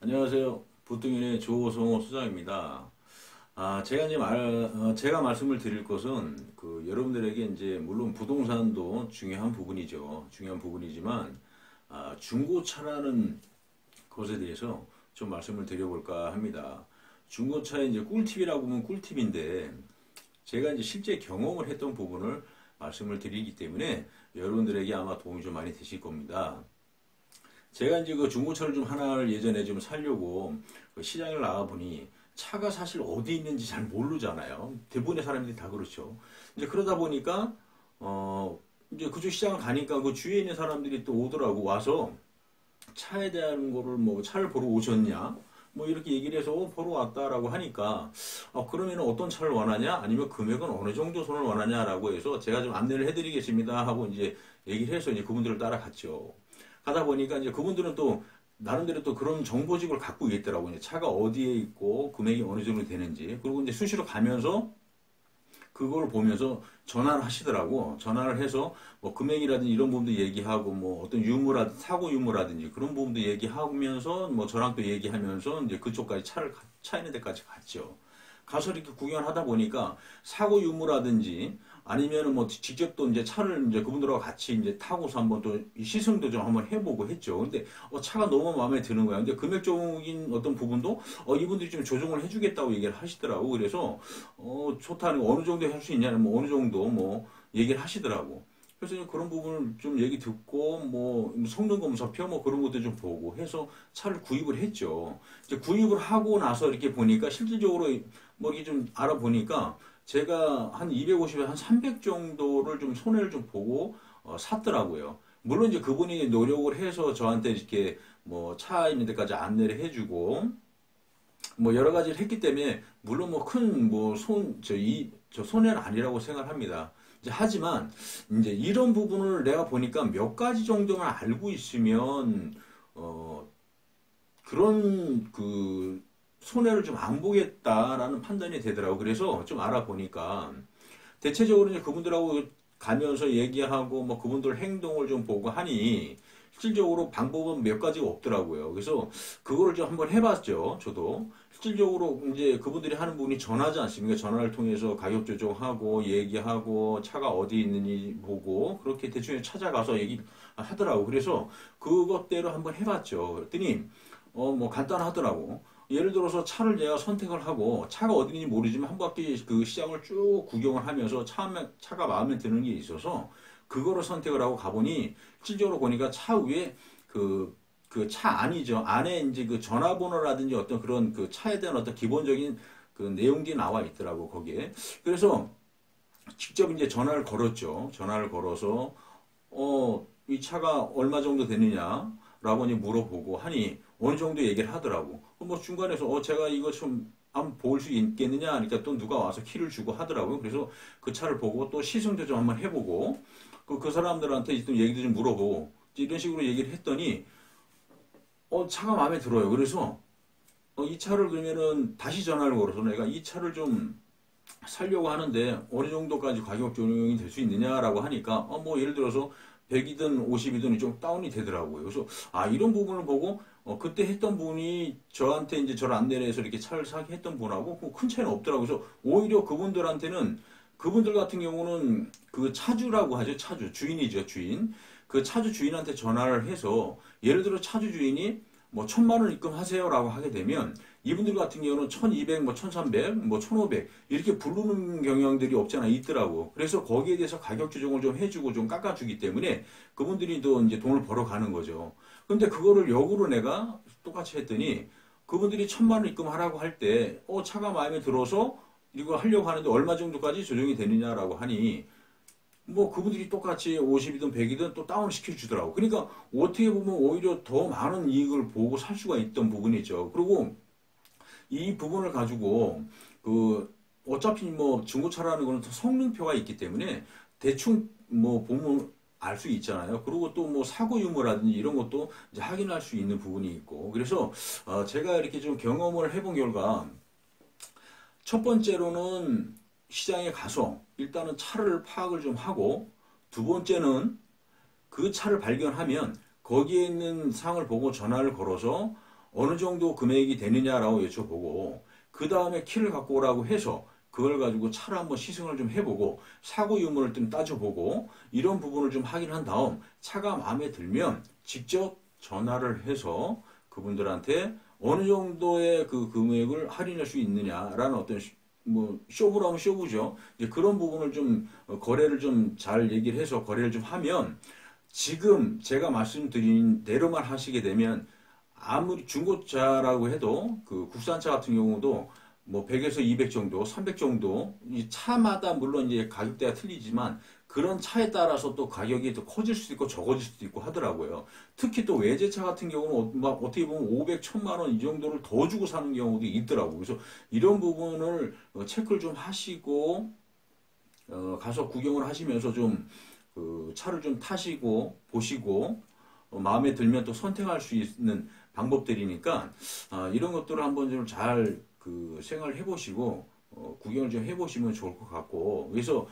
안녕하세요. 부통인의 조성호 수장입니다. 제가 말씀을 드릴 것은, 여러분들에게 이제, 물론 부동산도 중요한 부분이죠. 중요한 부분이지만, 중고차라는 것에 대해서 좀 말씀을 드려볼까 합니다. 중고차의 이제 꿀팁이라고 하면 꿀팁인데, 제가 이제 실제 경험을 했던 부분을 말씀을 드리기 때문에 여러분들에게 아마 도움이 좀 많이 되실 겁니다. 제가 이제 그 중고차를 좀 하나를 예전에 좀 사려고 그 시장을 나가보니 차가 사실 어디 있는지 잘 모르잖아요. 대부분의 사람들이 다 그렇죠. 이제 그러다 보니까, 이제 그쪽 시장을 가니까 그 주위에 있는 사람들이 또 오더라고. 와서 차에 대한 거를 뭐 차를 보러 오셨냐? 뭐 이렇게 얘기를 해서 보러 왔다라고 하니까, 그러면 어떤 차를 원하냐? 아니면 금액은 어느 정도 손을 원하냐라고 해서 제가 좀 안내를 해드리겠습니다 하고 이제 얘기를 해서 이제 그분들을 따라갔죠. 가다 보니까 이제 그분들은 또 나름대로 또 그런 정보집을 갖고 있더라고요. 차가 어디에 있고 금액이 어느 정도 되는지. 그리고 이제 수시로 가면서 그걸 보면서 전화를 하시더라고. 전화를 해서 뭐 금액이라든지 이런 부분도 얘기하고 뭐 어떤 사고 유무라든지 그런 부분도 얘기하면서 뭐 저랑 또 얘기하면서 이제 그쪽까지 차 있는 데까지 갔죠. 가서 이렇게 구경을 하다 보니까 사고 유무라든지 아니면은 뭐 직접 또 이제 차를 이제 그분들하고 같이 이제 타고서 한번 또 시승도 좀 한번 해보고 했죠. 근데 차가 너무 마음에 드는 거야. 근데 금액적인 어떤 부분도 이분들이 좀 조정을 해주겠다고 얘기를 하시더라고. 그래서 좋다는 어느 정도 할 수 있냐는 뭐 어느 정도 뭐 얘기를 하시더라고. 그래서 그런 부분을 좀 얘기 듣고 뭐 성능 검사표 뭐 그런 것도 좀 보고 해서 차를 구입을 했죠. 이제 구입을 하고 나서 이렇게 보니까 실질적으로 뭐 이게 좀 알아보니까 제가 한 250에 한 300 정도를 좀 손해를 좀 보고 샀더라고요. 물론 이제 그분이 노력을 해서 저한테 이렇게 뭐 차 있는 데까지 안내를 해주고 뭐 여러 가지를 했기 때문에 물론 뭐 큰 뭐 저 손해는 아니라고 생각합니다. 이제 하지만 이제 이런 부분을 내가 보니까 몇 가지 정도만 알고 있으면 어 그런 손해를 좀 안 보겠다라는 판단이 되더라고. 그래서 좀 알아보니까 대체적으로 이제 그분들하고 가면서 얘기하고 뭐 그분들 행동을 좀 보고 하니 실질적으로 방법은 몇 가지가 없더라고요. 그래서 그거를 좀 한번 해봤죠. 저도 실질적으로 이제 그분들이 하는 부분이 전화지 않습니까? 전화를 통해서 가격 조정하고 얘기하고 차가 어디 있는지 보고 그렇게 대충 찾아가서 얘기하더라고. 그래서 그것대로 한번 해봤죠. 그랬더니 뭐 간단하더라고. 예를 들어서 차를 내가 선택을 하고 차가 어디인지 모르지만 한 바퀴 그 시장을 쭉 구경을 하면서 차가 마음에 드는 게 있어서 그거를 선택을 하고 가보니 실제로 보니까 차 위에 그 차 안이죠. 안에 이제 그 전화번호라든지 어떤 그런 그 차에 대한 어떤 기본적인 그 내용들이 나와 있더라고, 거기에. 그래서 직접 이제 전화를 걸었죠. 전화를 걸어서 이 차가 얼마 정도 되느냐라고 이제 물어보고 하니 어느 정도 얘기를 하더라고. 뭐 중간에서 제가 이거 좀 한번 볼 수 있겠느냐 하니까 또 누가 와서 키를 주고 하더라고요. 그래서 그 차를 보고 또 시승도 좀 한번 해보고 그 사람들한테 또 얘기도 좀 물어보고 이런 식으로 얘기를 했더니 차가 마음에 들어요. 그래서 이 차를 그러면은 다시 전화를 걸어서 내가 이 차를 좀 살려고 하는데 어느 정도까지 가격 조정이 될 수 있느냐라고 하니까 뭐 예를 들어서 100이든 50이든 좀 다운이 되더라고요. 그래서 이런 부분을 보고 그때 했던 분이 저한테 이제 저를 안내를 해서 이렇게 차를 사게 했던 분하고 큰 차이는 없더라고요. 그래서 오히려 그분들 같은 경우는 그 차주라고 하죠. 차주 주인이죠. 주인. 그 차주 주인한테 전화를 해서 예를 들어 차주 주인이 뭐 1,000만 원 입금하세요라고 하게 되면 이분들 같은 경우는 1,200, 뭐 1,300, 뭐 1,500 이렇게 부르는 경향들이 없잖아 있더라고. 그래서 거기에 대해서 가격 조정을 좀 해주고 좀 깎아주기 때문에 그분들이 또 이제 돈을 벌어가는 거죠. 근데 그거를 역으로 내가 똑같이 했더니 그분들이 1,000만 원 입금하라고 할 때 차가 마음에 들어서 이거 하려고 하는데 얼마 정도까지 조정이 되느냐라고 하니 뭐 그분들이 똑같이 50이든 100이든 또 다운을 시켜주더라고. 그러니까 어떻게 보면 오히려 더 많은 이익을 보고 살 수가 있던 부분이죠. 그리고 이 부분을 가지고 어차피 뭐 중고차라는 거는 성능표가 있기 때문에 대충 뭐 보면 알 수 있잖아요. 그리고 또 뭐 사고 유무라든지 이런 것도 이제 확인할 수 있는 부분이 있고. 그래서 제가 이렇게 좀 경험을 해본 결과 첫 번째로는 시장에 가서 일단은 차를 파악을 좀 하고 두 번째는 그 차를 발견하면 거기에 있는 상을 보고 전화를 걸어서 어느 정도 금액이 되느냐라고 여쭤보고 그 다음에 키를 갖고 오라고 해서 그걸 가지고 차를 한번 시승을 좀 해보고 사고 유무를 좀 따져보고 이런 부분을 좀 확인한 다음 차가 마음에 들면 직접 전화를 해서 그분들한테 어느 정도의 그 금액을 할인할 수 있느냐라는 어떤 뭐 쇼부라면 쇼부죠. 이제 그런 부분을 좀 거래를 좀 잘 얘기를 해서 거래를 좀 하면 지금 제가 말씀드린 대로만 하시게 되면 아무리 중고차라고 해도 그 국산차 같은 경우도 뭐 100에서 200 정도, 300 정도 이 차마다 물론 이제 가격대가 틀리지만 그런 차에 따라서 또 가격이 더 커질 수도 있고 적어질 수도 있고 하더라고요. 특히 또 외제차 같은 경우는 막 어떻게 보면 500, 1000만 원 이 정도를 더 주고 사는 경우도 있더라고요. 그래서 이런 부분을 체크를 좀 하시고 가서 구경을 하시면서 좀 그 차를 좀 타시고 보시고 마음에 들면 또 선택할 수 있는 방법들이니까 이런 것들을 한번 좀 잘 그 생각을 해보시고 구경을 좀 해보시면 좋을 것 같고 그래서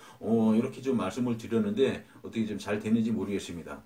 이렇게 좀 말씀을 드렸는데 어떻게 좀 잘 되는지 모르겠습니다.